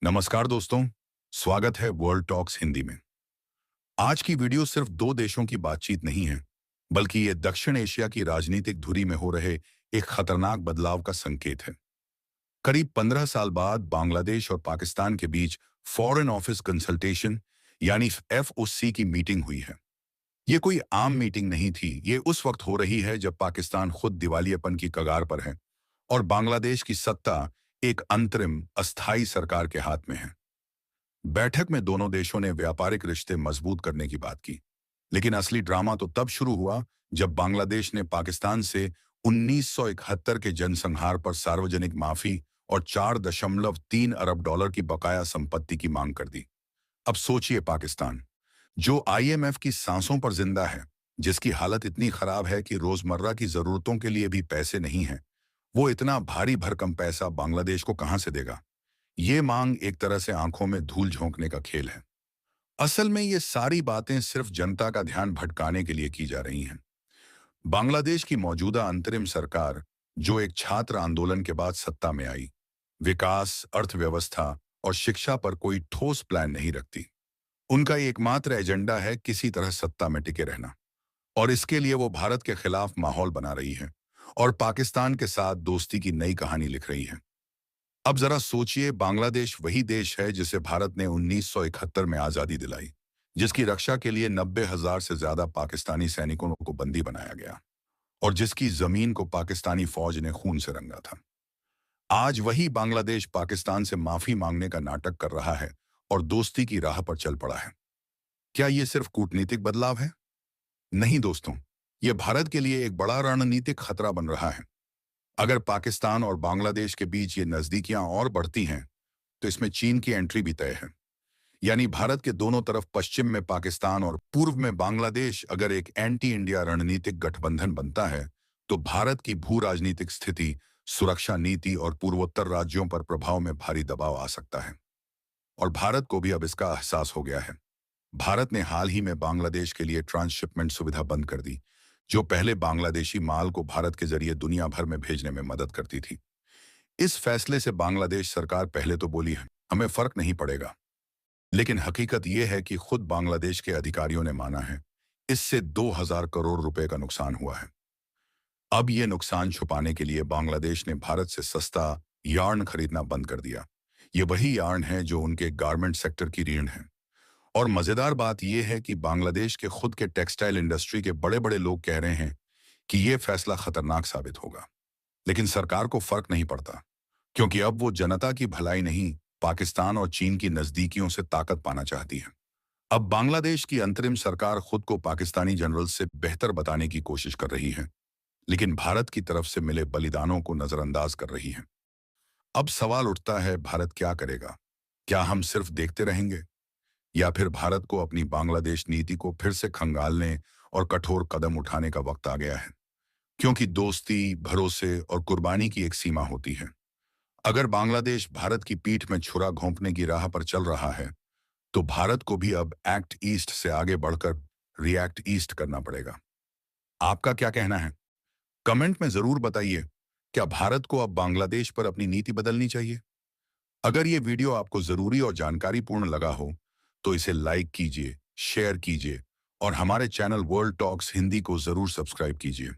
नमस्कार दोस्तों, स्वागत है वर्ल्ड टॉक्स हिंदी में। आज की वीडियो सिर्फ दो देशों की बातचीत नहीं है, बल्कि ये दक्षिण एशिया की राजनीतिक धुरी में हो रहे एक खतरनाक बदलाव का संकेत है। करीब 15 साल बाद बांग्लादेश और पाकिस्तान के बीच फॉरेन ऑफिस कंसल्टेशन यानी एफओसी की मीटिंग हुई है। ये कोई आम मीटिंग नहीं थी, ये उस वक्त हो रही है जब पाकिस्तान खुद दिवालियेपन की कगार पर है और बांग्लादेश की सत्ता एक अंतरिम अस्थायी सरकार के हाथ में है। बैठक में दोनों देशों ने व्यापारिक रिश्ते मजबूत करने की बात की, लेकिन असली ड्रामा तो तब शुरू हुआ जब बांग्लादेश ने पाकिस्तान से 1971 के जनसंहार पर सार्वजनिक माफी और 4.3 अरब डॉलर की बकाया संपत्ति की मांग कर दी। अब सोचिए, पाकिस्तान जो आईएमएफ की सांसों पर जिंदा है, जिसकी हालत इतनी खराब है कि रोजमर्रा की जरूरतों के लिए भी पैसे नहीं हैं, वो इतना भारी भरकम पैसा बांग्लादेश को कहां से देगा? ये मांग एक तरह से आंखों में धूल झोंकने का खेल है। असल में ये सारी बातें सिर्फ जनता का ध्यान भटकाने के लिए की जा रही हैं। बांग्लादेश की मौजूदा अंतरिम सरकार, जो एक छात्र आंदोलन के बाद सत्ता में आई, विकास, अर्थव्यवस्था और शिक्षा पर कोई ठोस प्लान नहीं रखती। उनका एकमात्र एजेंडा है किसी तरह सत्ता में टिके रहना, और इसके लिए वो भारत के खिलाफ माहौल बना रही है और पाकिस्तान के साथ दोस्ती की नई कहानी लिख रही है। अब जरा सोचिए, बांग्लादेश वही देश है जिसे भारत ने 1971 में आजादी दिलाई, जिसकी रक्षा के लिए 90,000 से ज्यादा पाकिस्तानी सैनिकों को बंदी बनाया गया और जिसकी जमीन को पाकिस्तानी फौज ने खून से रंगा था। आज वही बांग्लादेश पाकिस्तान से माफी मांगने का नाटक कर रहा है और दोस्ती की राह पर चल पड़ा है। क्या ये सिर्फ कूटनीतिक बदलाव है? नहीं दोस्तों, ये भारत के लिए एक बड़ा रणनीतिक खतरा बन रहा है। अगर पाकिस्तान और बांग्लादेश के बीच ये नजदीकियां और बढ़ती हैं, तो इसमें चीन की एंट्री भी तय है। यानी भारत के दोनों तरफ, पश्चिम में पाकिस्तान और पूर्व में बांग्लादेश, अगर एक एंटी इंडिया रणनीतिक गठबंधन बनता है, तो भारत की भू राजनीतिक स्थिति, सुरक्षा नीति और पूर्वोत्तर राज्यों पर प्रभाव में भारी दबाव आ सकता है। और भारत को भी अब इसका एहसास हो गया है। भारत ने हाल ही में बांग्लादेश के लिए ट्रांसशिपमेंट सुविधा बंद कर दी, जो पहले बांग्लादेशी माल को भारत के जरिए दुनिया भर में भेजने में मदद करती थी। इस फैसले से बांग्लादेश सरकार पहले तो बोली है, हमें फर्क नहीं पड़ेगा, लेकिन हकीकत यह है कि खुद बांग्लादेश के अधिकारियों ने माना है, इससे 2,000 करोड़ रुपए का नुकसान हुआ है। अब ये नुकसान छुपाने के लिए बांग्लादेश ने भारत से सस्ता यार्न खरीदना बंद कर दिया। ये वही यार्न है जो उनके गारमेंट सेक्टर की रीढ़ है। और मजेदार बात यह है कि बांग्लादेश के खुद के टेक्सटाइल इंडस्ट्री के बड़े बड़े लोग कह रहे हैं कि यह फैसला खतरनाक साबित होगा, लेकिन सरकार को फर्क नहीं पड़ता, क्योंकि अब वो जनता की भलाई नहीं, पाकिस्तान और चीन की नजदीकियों से ताकत पाना चाहती है। अब बांग्लादेश की अंतरिम सरकार खुद को पाकिस्तानी जनरल से बेहतर बताने की कोशिश कर रही है, लेकिन भारत की तरफ से मिले बलिदानों को नजरअंदाज कर रही है। अब सवाल उठता है, भारत क्या करेगा? क्या हम सिर्फ देखते रहेंगे, या फिर भारत को अपनी बांग्लादेश नीति को फिर से खंगालने और कठोर कदम उठाने का वक्त आ गया है? क्योंकि दोस्ती, भरोसे और कुर्बानी की एक सीमा होती है। अगर बांग्लादेश भारत की पीठ में छुरा घोंपने की राह पर चल रहा है, तो भारत को भी अब एक्ट ईस्ट से आगे बढ़कर रिएक्ट ईस्ट करना पड़ेगा। आपका क्या कहना है? कमेंट में जरूर बताइए। क्या भारत को अब बांग्लादेश पर अपनी नीति बदलनी चाहिए? अगर ये वीडियो आपको जरूरी और जानकारीपूर्ण लगा हो, तो इसे लाइक कीजिए, शेयर कीजिए और हमारे चैनल वर्ल्ड टॉक्स हिंदी को जरूर सब्सक्राइब कीजिए।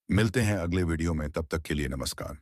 मिलते हैं अगले वीडियो में, तब तक के लिए नमस्कार।